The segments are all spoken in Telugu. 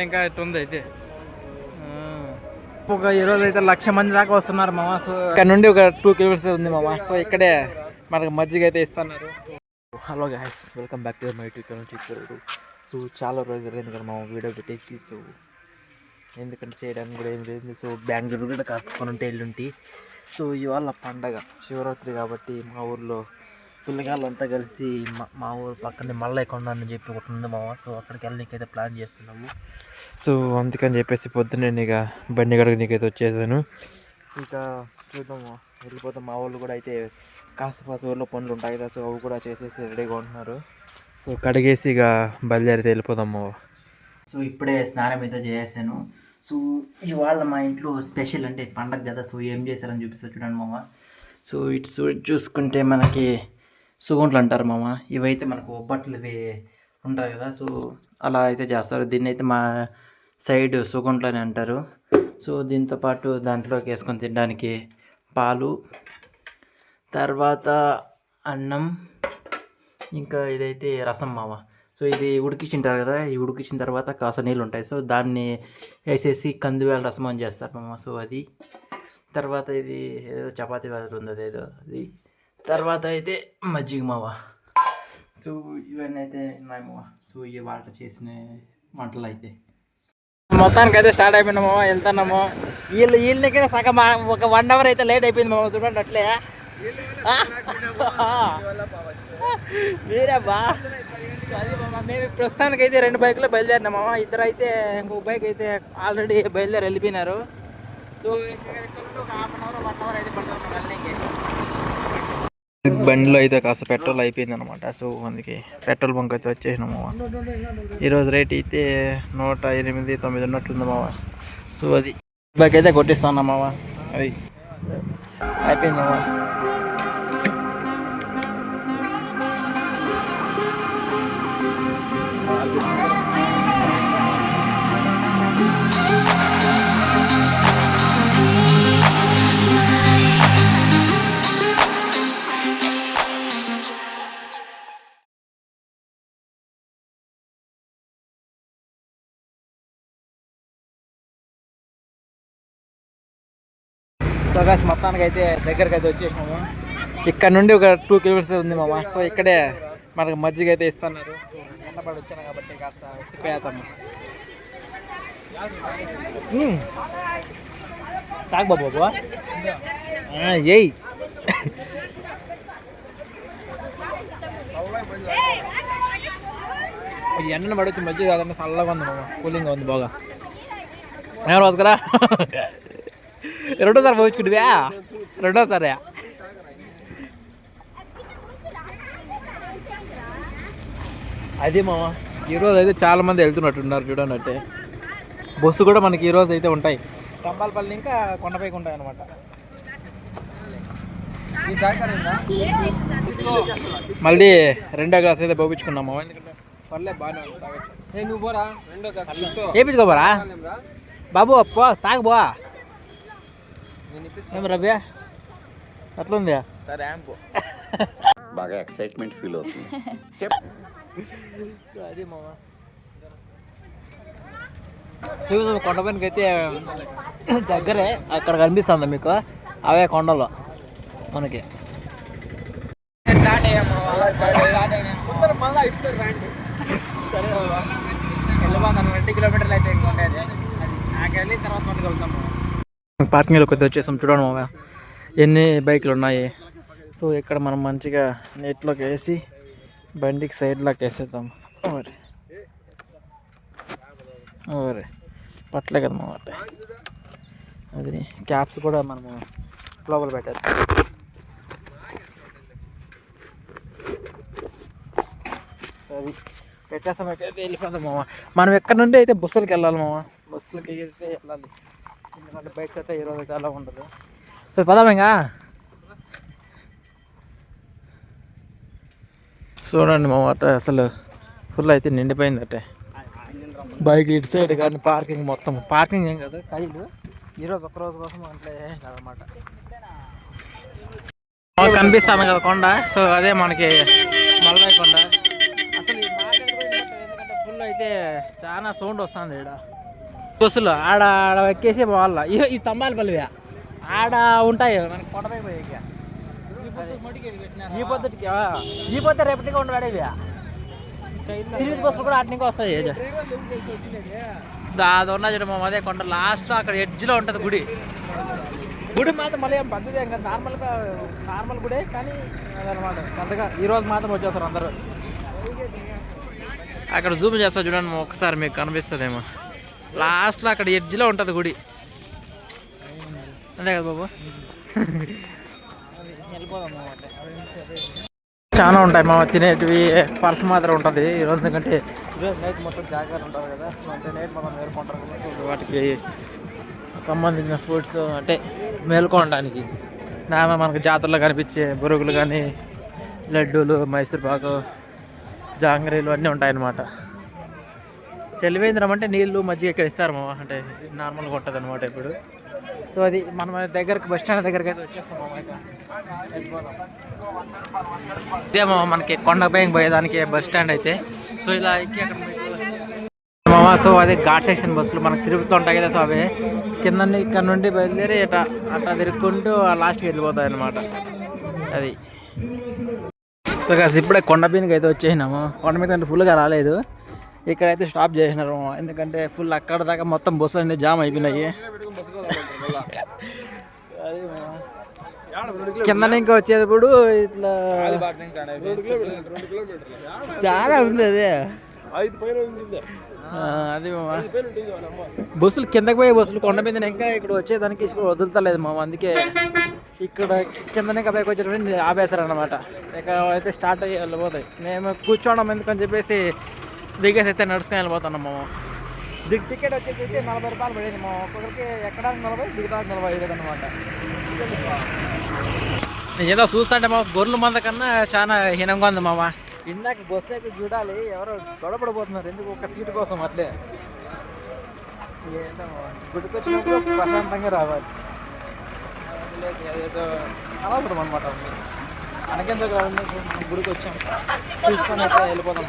ఇంకా ఎట్లుంది అయితే ఈరోజు అయితే 1,00,000 మంది దాకా వస్తున్నారు మామ. సో ఇక్కడ నుండి ఒక 2 కిలోమీటర్స్ ఉంది మామ. సో ఇక్కడే మనకు మజ్జిగ అయితే ఇస్తున్నారు. Hello guys, welcome back to my YouTube channel Chittoor. So చాలా రోజులు అయింది కదా మామ వీడియో పెట్టేసి. సో ఎందుకంటే చేయడానికి కూడా ఏం లేదు. సో బెంగళూరు కూడా కాస్త కొనుంటే ఎల్లుంటి. సో ఇవాళ పండగ శివరాత్రి కాబట్టి మా ఊర్లో పిల్లగాళ్ళంతా కలిసి మా ఊరు పక్కనే మల్లయ్య కొండ అని చెప్పి ఒకటి ఉంది మామ. సో అక్కడికి వెళ్ళడానికైతే ప్లాన్ చేస్తున్నాము. సో అందుకని చెప్పేసి పొద్దున్నే ఇక బండి గడగ నీకైతే వచ్చేసాను. ఇక చూద్దాము, వెళ్ళిపోతాం. మా వాళ్ళు కూడా అయితే కాస్త ఊళ్ళో పనులు ఉంటాయి కదా, సో అవి కూడా చేసేసి రెడీగా ఉంటున్నారు. సో కడిగేసి ఇక బయలుదేరితే వెళ్ళిపోదాము. సో ఇప్పుడే స్నానం అయితే చేసాను. సో ఇవాళ మా ఇంట్లో స్పెషల్ అంటే పండగ కదా, సో ఏం చేశారని చూపిస్తా చూడండి మామ. సో ఇటు చూసుకుంటే మనకి సుగుంట్లు అంటారు మామ. ఇవైతే మనకు ఒబ్బట్లు ఇవి ఉంటాయి కదా, సో అలా అయితే చేస్తారు. దీన్ని అయితే మా సైడ్ సుగుంట్లు అని అంటారు. సో దీంతోపాటు దాంట్లోకి వేసుకొని తినడానికి పాలు, తర్వాత అన్నం, ఇంకా ఇదైతే రసం మామ. సో ఇది ఉడికించింటారు కదా, ఈ ఉడికించిన తర్వాత కాస్త నీళ్ళు ఉంటాయి. సో దాన్ని వేసేసి కందివేల రసం అని చేస్తారు మామ. సో అది తర్వాత ఇది ఏదో చపాతీ వేదలు ఉంది అదేదో అది. తర్వాత అయితే మజ్జిగ మావ. సో ఇవన్నీ అయితే ఉన్నాయి మావ. సో ఈ వాట చేసిన వంటలు అయితే మొత్తానికి అయితే స్టార్ట్ అయిపోయినాము, వెళ్తున్నాము. వీళ్ళకైతే సగం ఒక 1 అవర్ అయితే లేట్ అయిపోయింది మామ. చూడండి అట్లే మీరే బా. అది మామ, మేము ప్రస్తుతానికి అయితే 2 బైకులు బయలుదేరినాం మామ. ఇద్దరు అయితే ఇంకొక బైక్ అయితే ఆల్రెడీ బయలుదేరి వెళ్ళిపోయినారు. సో ఒక 1/2 అవర్ 1 అవర్ అయితే పడుతుంది వెళ్ళడానికి. బండిలో అయితే కాస్త పెట్రోల్ అయిపోయింది అనమాట. సో అందుకే పెట్రోల్ బంక్ అయితే వచ్చేసినాం మామ. ఈరోజు రేట్ అయితే 108-109 ఉన్నట్లుంది మామ. సో అది బైక్ అయితే కొట్టిస్తాను మామ. అది అయిపోయింది మామ. సో గాస్ మొత్తానికి అయితే దగ్గరికి అయితే వచ్చేసినాము. ఇక్కడ నుండి ఒక 2 కిలోమీటర్స్ ఉంది మామ. సో ఇక్కడే మనకు మజ్జిగ అయితే ఇస్తున్నారు. సో ఎండపడి వచ్చాను కాబట్టి కాస్త సిప్పేస్తాము. తాగు బాబు ఏయ్. ఎండను పడి వచ్చి మజ్జిగ కాదంటే చల్లగా ఉంది మామ, కూలింగ్గా ఉంది బాగా. ఎవరు వసుకురా రెండోసారి పోయించుకుంటువా? రెండోసారి అదే మామ. ఈరోజు అయితే చాలా మంది వెళ్తున్నట్టున్నారు చూడండి. అంటే బస్సు కూడా మనకి ఈరోజు అయితే ఉంటాయి. తంబాలపల్లి ఇంకా కొండపైకి ఉంటాయి అన్నమాట. మళ్ళీ 2వ గ్లాస్ అయితే పోపించుకున్నాము. ఎందుకంటే పర్లే బాగానే వేపించుకోబోరా బాబు, పో తాగబో. ఏం రవ్యా అట్లుంది? బాగా ఎక్సైట్మెంట్ ఫీల్ అవుతుంది. అది మామ చూసి కొండపైనకి అయితే దగ్గరే అక్కడ కనిపిస్తుంది మీకు, అవే కొండలు మనకి. సరే వెళ్ళిపోతాను. 20 కిలోమీటర్లు అయితే ఇంకా ఉండేది. నాకు వెళ్ళి తర్వాత మనకి వెళ్తాము. పార్కింగ్లో కొద్దిగా వచ్చేసాం. చూడండి మామ ఎన్ని బైకులు ఉన్నాయి. సో ఇక్కడ మనం మంచిగా నీటిలోకి వేసి బండికి సైడ్లోకి వేసేద్దాం. ఓరే పట్లే కదా మామ. అది క్యాప్స్ కూడా మనము లోపల పెట్టేద్దాం. సరే పెట్టేస్తాం. ఎక్కడైతే వెళ్ళిపోతాం మామ. మనం ఎక్కడ నుండి అయితే బస్సులకి వెళ్ళాలి మామ. బస్సులకి అయితే వెళ్ళాలి, ఎందుకంటే బైక్స్ అయితే ఈరోజు అయితే అలా ఉండదు. సరే పదాం ఇంకా. చూడండి మా అట్ట అసలు ఫుల్ అయితే నిండిపోయింది. అట్టే బైక్ ఇటు సైడ్ కానీ పార్కింగ్ మొత్తం. పార్కింగ్ ఏం కాదు, కైలు ఈరోజు ఒక్కరోజు కోసం అట్లే కాదన్నమాట. కనిపిస్తాను కదా కొండ. సో అదే మనకి మల్లయ్య కొండ. అసలు ఈ మాట ఎందుకంటే ఫుల్ అయితే అయితే చాలా సౌండ్ వస్తుంది ఇక్కడ బస్సులు ఆడ ఆడ ఎక్కేసి పోవాల ఈ తంబాలు పల్లివే ఆడ ఉంటాయి మనకి కొండపై పోయి ఈ పొద్దు రేపటిగా ఉండవాడేవి తిరిగి బస్సులు కూడా అట్నికే వస్తాయి అది ఉన్నా చూడమా అదే కొండ లాస్ట్లో అక్కడ ఎడ్జ్లో ఉంటుంది గుడి మాత్రం మళ్ళీ ఏం పద్ధతి ఏం కదా నార్మల్ గుడే కానీ అదనమాట అంతగా ఈరోజు మాత్రం వచ్చేస్తారు అందరూ అక్కడ జూమ్ చేస్తా చూడండి ఒకసారి మీకు కనిపిస్తుందేమో లాస్ట్లో అక్కడ ఎడ్జ్లో ఉంటుంది గుడి అంతే కదా బాబు చాలా ఉంటాయి మా తినేటివి పర్స్ మాత్రం ఉంటుంది ఈరోజు ఎందుకంటే ఈరోజు నైట్ మొత్తం జాగ్రత్త ఉంటుంది కదా నైట్ మొత్తం మేలుకుంటారు కదా వాటికి సంబంధించిన ఫుడ్స్ అంటే మేలుకోవడానికి మనకు జాతరలో కనిపించే బురుగులు కానీ లడ్డూలు మైసూర్ పాకు జాంగ్రీలు అన్నీ ఉంటాయన్నమాట చలివేంద్రం అంటే నీళ్ళు మజ్జిగ ఇక్కడ ఇస్తారు మామ అంటే నార్మల్గా ఉంటుంది అనమాట ఇప్పుడు సో అది మనం దగ్గరకు బస్ స్టాండ్ దగ్గరికి అయితే వచ్చేస్తాం మామ ఇదే మామ మనకి కొండపైకి పోయేదానికి బస్ స్టాండ్ అయితే సో ఇలా ఎక్కి అక్కడ మామ సో అదే ఘాట్ సెక్షన్ బస్సులు మనకు తిరుగుతూ ఉంటాయి కదా సో అవి ఇక్కడ నుండి బయలుదేరి అట్లా తిరుగుకుంటూ లాస్ట్కి వెళ్ళిపోతాయి అన్నమాట అది సో కాస్త ఇప్పుడే కొండపీనికి అయితే వచ్చేసినాము కొండ మీద అంటే ఫుల్గా రాలేదు ఇక్కడైతే స్టాప్ చేసినారు ఎందుకంటే ఫుల్ అక్కడ దాకా మొత్తం బస్సులు అన్నీ జామ్ అయిపోయినాయి కింద ఇంకా వచ్చేటప్పుడు ఇట్లా చాలా ఉంది అదే అది బస్సులు కిందకి పోయే బస్సులు కొండ మీద ఇంకా ఇక్కడ వచ్చేదానికి వదులుతలేదు మామ అందుకే ఇక్కడ కిందనే పైకి వచ్చేటప్పుడు ఆపేశారనమాట ఇక అయితే స్టార్ట్ అయ్యి వెళ్ళిపోతాయి మేము కూర్చోవడం ఎందుకని చెప్పేసి దిగేసి అయితే నడుచుకొని వెళ్ళిపోతున్నాం మేము టికెట్ వచ్చేసి అయితే 40 రూపాయలు పడింది మా ఒక్కొక్కరికి ఎక్కడానికి 40 దిగడానికి 45 అనమాట ఏదో చూస్తుంటే మా గొర్రెల మంద కన్నా చాలా హీనంగా ఉంది మామ ఇందాక బస్సు అయితే చూడాలి ఎవరో గొడవపడిపోతున్నారు ఎందుకు ఒక సీటు కోసం అట్లే ఏంటో గుడికి వచ్చినప్పుడు ప్రశాంతంగా రావాలి ఏదో అనవసరం అనమాట అనకెందుకు గుడికి వచ్చాం చూసుకొని అయితే వెళ్ళిపోతాం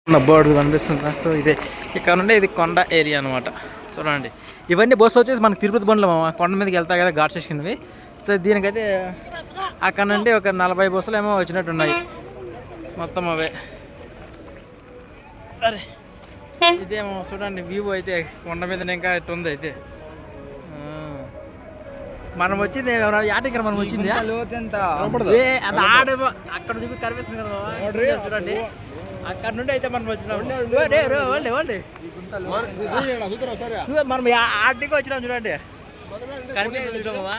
బోర్డు కనిపిస్తుందా సో ఇదే ఇక్కడ నుండి ఇది కొండ ఏరియా అనమాట చూడండి ఇవన్నీ బస్సు వచ్చేసి మనకి తిరుపతి బండ్లు కొండ మీదకి వెళ్తాయి కదా ఘాట్ సెక్షన్వి సో దీనికైతే అక్కడ నుండి ఒక 40 బస్సులు ఏమో వచ్చినట్టు ఉన్నాయి మొత్తం అవే అరే ఇదేమో చూడండి వ్యూ అయితే కొండ మీద ఇంకా ఇట్టు ఉంది అయితే మనం వచ్చింది యాటికి మనం వచ్చింది అక్కడ చూపి కనిపిస్తుంది కదా చూడండి అక్కడ నుండి అయితే మనం వచ్చినాం మనం ఆటికి వచ్చినాం చూడండి కనిపిస్తుంది చూడమా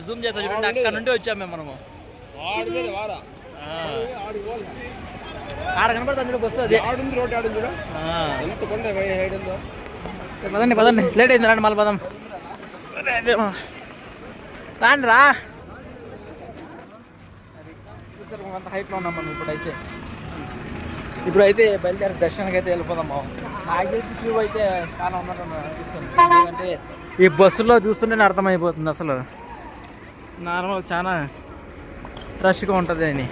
జూమ్ చేస్తా చూడండి అక్కడ నుండి వచ్చాం మేము మనము ఆడ కనపడతాం చూడ వస్తుంది పదండి లేట్ అయింది రండి మళ్ళీ పదం రాండి రా అంత హైట్లో ఉన్నాం మనం ఇప్పుడైతే బయలుదేరి దర్శనానికి అయితే వెళ్ళిపోదాం నాకైతే క్యూ అయితే చాలా ఉన్నట్టు అనిపిస్తుంది ఎందుకంటే ఈ బస్సులో చూస్తుంటేనే అర్థమైపోతుంది అసలు నార్మల్ చాలా రష్గా ఉంటుంది అని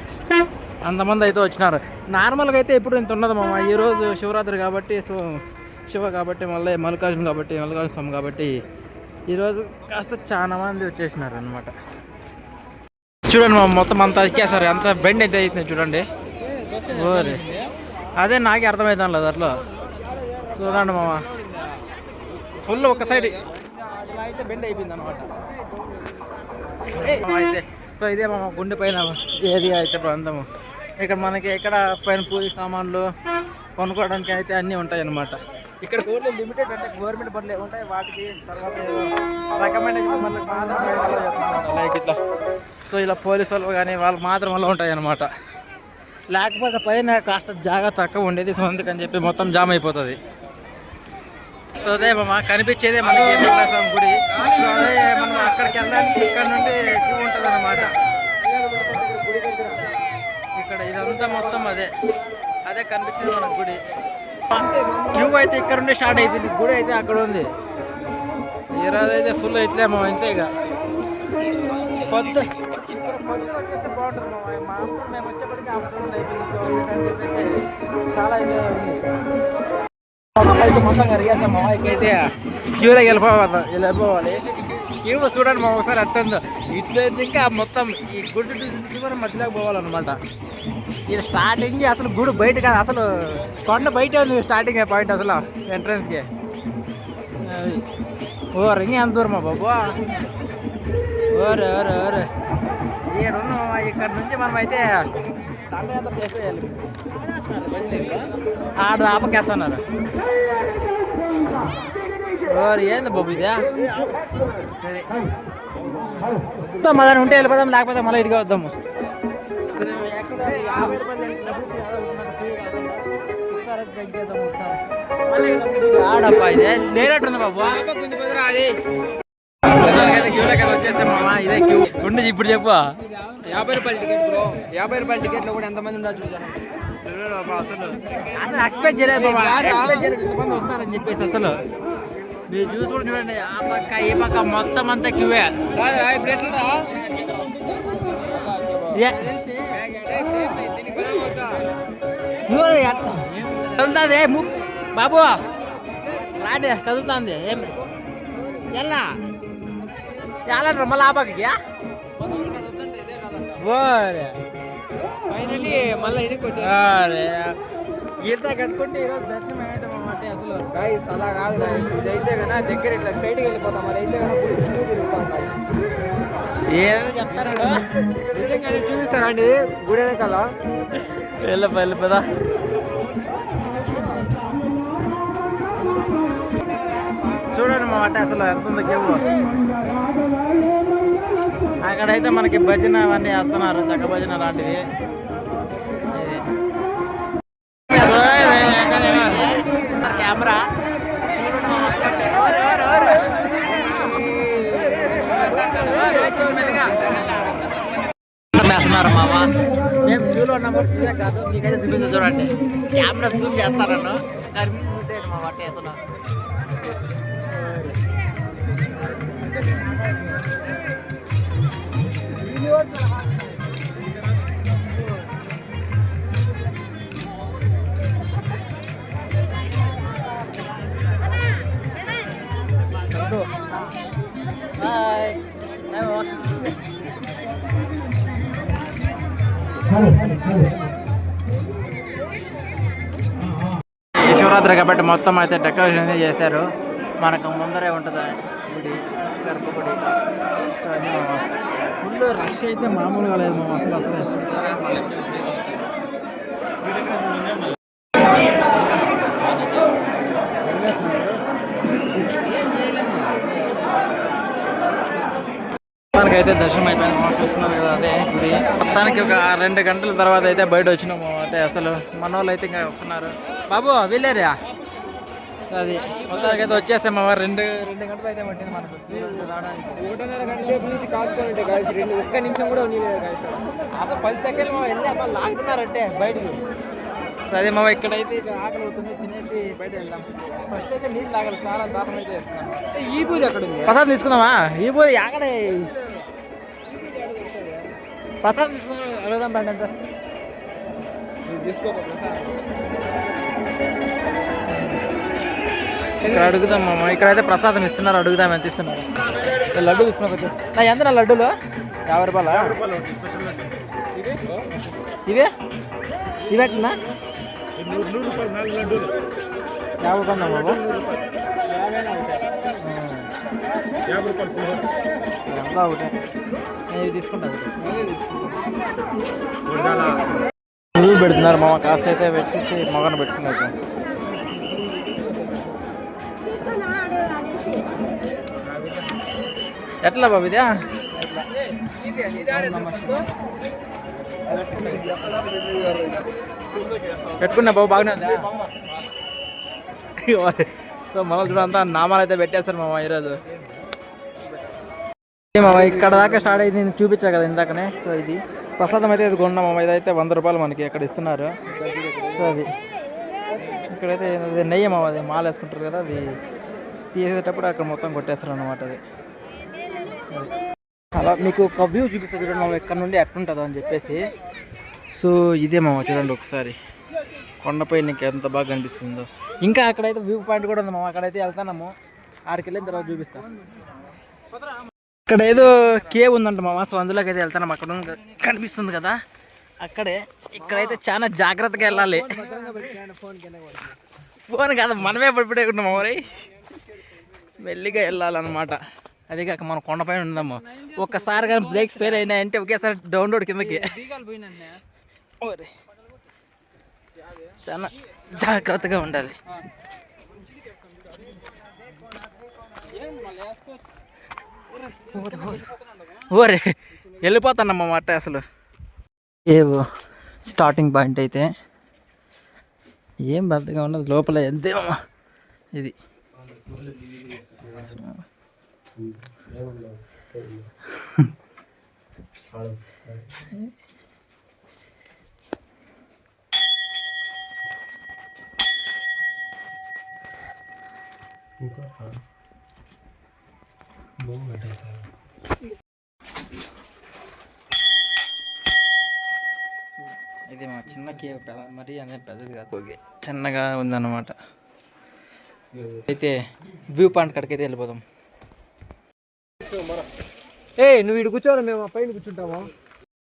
అంతమంది అయితే వచ్చినారు నార్మల్గా అయితే ఇప్పుడు ఇంత ఉన్నది మామ ఈరోజు శివరాత్రి కాబట్టి సో శివ కాబట్టి మళ్ళీ మల్లికార్జున స్వామి కాబట్టి ఈరోజు కాస్త చాలా మంది వచ్చేసినారు అనమాట చూడండి మా మొత్తం అంతా ఎక్కేసారు అంత బెండ్ అయితే అవుతుంది చూడండి ఓరే అదే నాకే అర్థమవుతాను లేదు అట్లా చూడండి మామ ఫుల్ ఒక సైడ్ ఇలా అయితే బెండ్ అయిపోయింది అనమాట అయితే సో ఇదే మా గుండె పైన ఏరియా అయితే ప్రాంతము ఇక్కడ మనకి ఎక్కడ పైన పూజ సామాన్లు కొనుక్కోవడానికి అయితే అన్నీ ఉంటాయి అన్నమాట ఇక్కడ ఓన్లీ లిమిటెడ్ అంటే గవర్నమెంట్ బండ్లు ఉంటాయి వాటికి తర్వాత రికమెండేషన్ మాత్రం లైక్ ఇట్లా సో ఇలా పోలీసు వాళ్ళు కానీ వాళ్ళు మాత్రం వల్ల ఉంటాయి అన్నమాట లేకపోతే పైన కాస్త జాగ్రత్త తక్కువ ఉండేది సో అందుకని చెప్పి మొత్తం జామ్ అయిపోతుంది సో అదే మామ కనిపించేదే మనకి వెంకటేశ్వర గుడి సో అదే మనం అక్కడికి వెళ్ళడానికి ఇక్కడ నుండి క్యూ ఉంటుంది అన్నమాట ఇక్కడ ఇదంతా మొత్తం అదే కనిపించేది మన గుడి క్యూ అయితే ఇక్కడ నుండి స్టార్ట్ అయిపోయింది గుడి అయితే అక్కడ ఉంది ఈరోజు అయితే ఫుల్ ఇట్లేమో అంతే ఇక ఇక్కడ పొద్దున వచ్చేస్తే బాగుంటుంది మా ఆఫ్టర్ మేము వచ్చేప్పటికి ఆఫ్టర్నూన్ అయిపోయింది. సో అందుకని చెప్పేసి చాలా అయితే ఉంది. అయితే మొత్తం కరిగేస్తాం మామ. ఇకైతే క్యూలోకి వెళ్ళిపోవాలి. క్యూ చూడండి మా ఒకసారి అట్టుందో ఇటు సైడ్ ఇంకా మొత్తం ఈ గుడి కూడా మధ్యలోకి పోవాలన్నమాట. ఇది స్టార్టింగ్ అసలు గుడి బయట కాదు, అసలు కొండ బయటే ఉంది స్టార్టింగ్ పాయింట్ అసలు ఎంట్రన్స్కి. ఓ రింగి ఎంత దూరమా బాబు, ఓరే ఓరే ఓరే ఏడున్నామా. ఇక్కడ నుంచి మనం అయితే దండయాత్ర చేసేయాలి. ఆడ ఆపకేస్తున్నారు. ఓరు ఏంది బాబు ఇదే మళ్ళీ ఉంటే వెళ్ళిపోదాం, లేకపోతే మళ్ళీ ఇటుగా వద్దాము. ఆడప్పా ఇదే లేనట్టుంది బాబు. క్యూలోకి వచ్చేసాం మామ. ఇదే క్యూ ఉండి ఇప్పుడు చెప్పు. 50 రూపాయల టికెట్ బ్రో. 50 రూపాయల టికెట్లో కూడా ఎంతమంది ఉన్నారు చూసాను. అసలు ఎక్స్పెక్ట్ చేయలేదు బాబా, ఎక్స్పెక్ట్ చేయలేదు ఇంతమంది వస్తారని చెప్పేసి. అసలు మీరు చూసి కూడా చూడండి, ఆ పక్క ఈ పక్క మొత్తం అంతా క్యూవే. ఇప్పుడు ఎట్లా కదులుతుంది బాబు, రాడే కదులుతుంది. ఏం ఎలా ఎలా మళ్ళీ ఆ పక్కకి ఫైనల్లీ మళ్ళీ ఇంత కట్టుకుంటే ఈరోజు దర్శనం అయ్యటం అన్నమాట. అసలు గైస్ అలా కాదు గైస్, ఇదైతే కన్నా దగ్గర ఇట్లా స్ట్రైట్కి వెళ్ళిపోతాం. మరి అయితే కన్నా చుట్టూ తిరుగుతాం గైస్. ఏదైనా చెప్తారు నిజంగానే చూపిస్తారండి గుడి వెనకాల. వెళ్ళిపోదా చూడండి మా అంటే అసలు ఎంత ఉందో కేవు. అక్కడైతే మనకి భజన అవన్నీ వేస్తున్నారు, చక్క భజన లాంటివి. కెమెరా వేస్తున్నారు మామ. మేము క్యూలో నెంబర్ చూసే కాదు, మీకైతే చూపిస్తే చూడండి. కెమెరా జూమ్ చేస్తారన్ను దాని మీద చూసేయండి మా వాటి అసలు. శివరాత్రి కాబట్టి మొత్తం అయితే డెకరేషన్ చేశారు. మనకు ముందరే ఉంటుంది గుడి, గర్భగుడి. ఫుల్ రష్ అయితే మామూలుగా లేదు అసలు. మొత్తానికైతే దర్శనం అయిపోయింది. చూస్తున్నారు కదా అదే గుడి. మొత్తానికి ఒక 2 గంటల తర్వాత అయితే బయట వచ్చినాము అంటే. అసలు మన వాళ్ళు అయితే ఇంకా వస్తున్నారు. బాబు వీళ్ళేరియా అది మొత్తానికి అయితే వచ్చేసాము. 2 గంటలు అయితే పట్టింది మనకు రావడానికి. 1.5 గంట సేపు నుంచి కాసుకుంటే ఒక్క నిమిషం కూడా అసలు 10 సెకండ్లు వెళ్ళి అమ్మ లాగుతున్నారంటే బయటకు. సరే మామ, ఇక్కడైతే ఆకలి అవుతుంది, తినేసి బయట వెళ్దాం. ఫస్ట్ అయితే నీళ్ళు తాగాలి, చాలా దారుణం అయితే వేస్తున్నాను. ఈ పూజ అక్కడ ఉంది, ప్రసాదం తీసుకుందామా? ఈ పూజ అక్కడే ప్రసాదం తీసుకుని అడుగుదాం రండి. ఎంత ఇక్కడ అడుగుదాం మామ. ఇక్కడైతే ప్రసాదం ఇస్తున్నారు, అడుగుదాం ఎంత ఇస్తున్నారు. లడ్డు తీసుకున్నా నా ఎంత నా లడ్డూలు 50 రూపాయలా? ఇవే ఇవేట్నా 100 రూపాయలు 4 లడ్డూలు 50 రూపాయలు బాబు. 50 రూపాయలు ఎంత ఒకటే. నేను తీసుకుంటాను. పువ్వు పెడుతున్నారు మామ. కాస్త అయితే పెట్టేసి మొగన పెట్టుకున్నారు. ఎట్లా బాబు ఇదే పెట్టుకున్నా బాబు, బాగానే ఉందా? సో మన చూడంతా నామాలు అయితే పెట్టేస్తారు మామ ఈరోజు. మామ ఇక్కడ దాకా స్టార్ట్ అయింది, నేను చూపించా కదా ఇందాకనే. సో ఇది ప్రసాదం అయితే ఇది కొన్నాం మామ. ఇదైతే 100 రూపాయలు మనకి అక్కడ ఇస్తున్నారు. సో అది ఇక్కడైతే నెయ్యి మామ, అది మాల వేసుకుంటారు కదా, అది తీసేటప్పుడు అక్కడ మొత్తం కొట్టేస్తారు అన్నమాట. అది అలా మీకు ఒక వ్యూ చూపిస్తా చూడండి మామ, ఎక్కడ నుండి ఎట్లుంటుందో అని చెప్పేసి. సో ఇదే మామ, చూడండి ఒకసారి కొండపై నీకు ఎంత బాగా కనిపిస్తుందో. ఇంకా అక్కడైతే వ్యూ పాయింట్ కూడా ఉంది మామ, అక్కడైతే వెళ్తాము. ఆడికి వెళ్ళిన తర్వాత చూపిస్తాం. ఇక్కడ ఏదో కేవ్ ఉందంట మామ, సో అందులోకి అయితే వెళ్తాను. అక్కడ కనిపిస్తుంది కదా అక్కడే. ఇక్కడైతే చాలా జాగ్రత్తగా వెళ్ళాలి. ఫోన్ కాదు, మనమే పడిపోయాకున్నాం మరి, మెల్లిగా వెళ్ళాలన్నమాట. అదే కాక మనం కొండపైన ఉన్నాము, ఒక్కసారి కానీ బ్రేక్స్ ఫెయిల్ అయినాయంటే ఒకేసారి డౌన్లోడ్ కిందకి. చాలా జాగ్రత్తగా ఉండాలి. ఓరే వెళ్ళిపోతానమ్మా అట్ట. అసలు ఏవో స్టార్టింగ్ పాయింట్ అయితే ఏం బద్దగా ఉండదు, లోపల ఎంతేమమ్మా ఇది. ఇది మా చిన్న కేవ్, మరీ అనే పెద్దది కాదు, చిన్నగా ఉందన్నమాట. అయితే వ్యూ పాయింట్ కాడికి అయితే వెళ్ళిపోదాం. నువ్వు ఇటు కూర్చోవాలి, మేము పైన కూర్చుంటాము.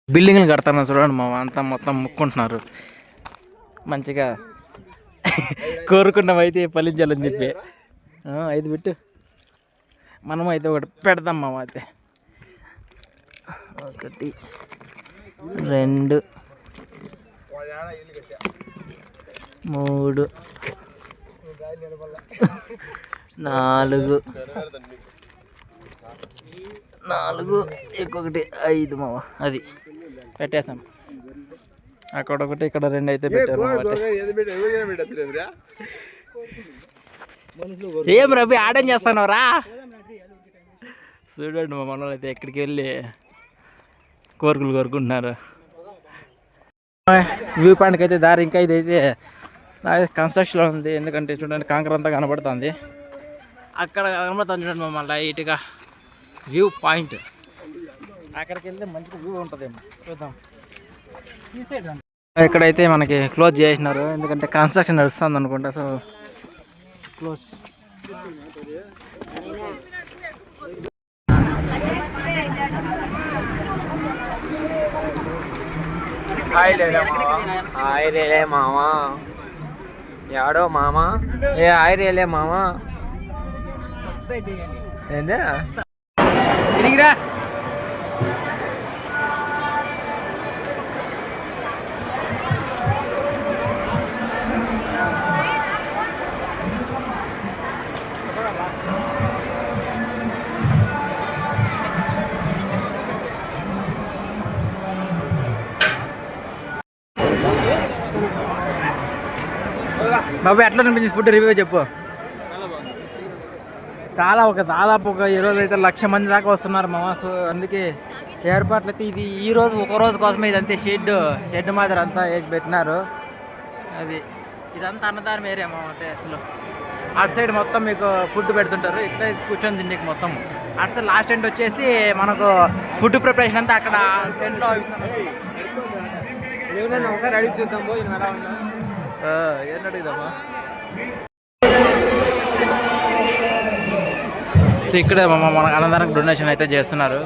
బిల్డింగ్లు కడతాను చూడండి మా అంతా, మొత్తం ముక్కుంటున్నారు. మంచిగా కోరుకున్నాం అయితే ఫలించాలని చెప్పి. 5 పెట్టు, మనం అయితే ఒకటి పెడదాం మామ. అయితే 1 2 3 4 ఇంకొకటి 5 మామ. అది పెట్టేసాం. అక్కడ ఒకటి, ఇక్కడ 2 అయితే పెట్టారు. ఏం రవి ఆడేం చేస్తానవరా? చూడండి మా మనోళ్ళు అయితే ఎక్కడికి వెళ్ళి కోరికలు కోరుకుంటున్నారు. వ్యూ పాయింట్కి అయితే దారి ఇంకా ఇదైతే కన్స్ట్రక్షన్లో ఉంది, ఎందుకంటే చూడండి కాంకర్ అంతా కనబడుతుంది. అక్కడ కనబడుతుంది చూడండి మమ్మల్ని లైట్గా వ్యూ పాయింట్. అక్కడికి వెళ్తే మంచి వ్యూ ఉంటుందేమో, చూద్దాం. ఇక్కడైతే మనకి క్లోజ్ చేసినారు, ఎందుకంటే కన్స్ట్రక్షన్ నడుస్తుంది అనుకుంటా. So close. హాయ్ రేలే మామా, యాడో మామా, హాయ్ రేలే మామా. ఏందా ఇడిగిరా? బాబు ఎట్లా అనిపించింది ఫుడ్ రివ్యూ చెప్పు. దాదాపు ఒక ఈరోజు అయితే 1,00,000 మంది దాకా వస్తున్నారు మామ. సో అందుకే ఏర్పాట్లు అయితే ఇది ఈ రోజు ఒక రోజు కోసమే ఇదంతే షెడ్ మాదిరి అంతా వేసి పెట్టినారు. ఇదంతా అన్నదానం ఏరియా మామ. అంటే అసలు అటు సైడ్ మొత్తం మీకు ఫుడ్ పెడుతుంటారు, ఇట్లా కూర్చొని తిండికి మొత్తం. అటు సైడ్ లాస్ట్ టెంట్ వచ్చేసి మనకు ఫుడ్ ప్రిపరేషన్ అంతా అక్కడ టెంట్లో ఒకసారి అడిగి చూద్దాం. ఏం అడుగుదామా? సో ఇక్కడే మన అన్నదానికి డొనేషన్ అయితే చేస్తున్నారు.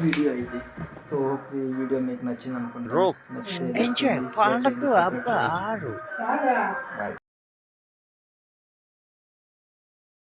వీడియో అయితే సో ఈ వీడియో మీకు నచ్చింది అనుకుంటున్నాను.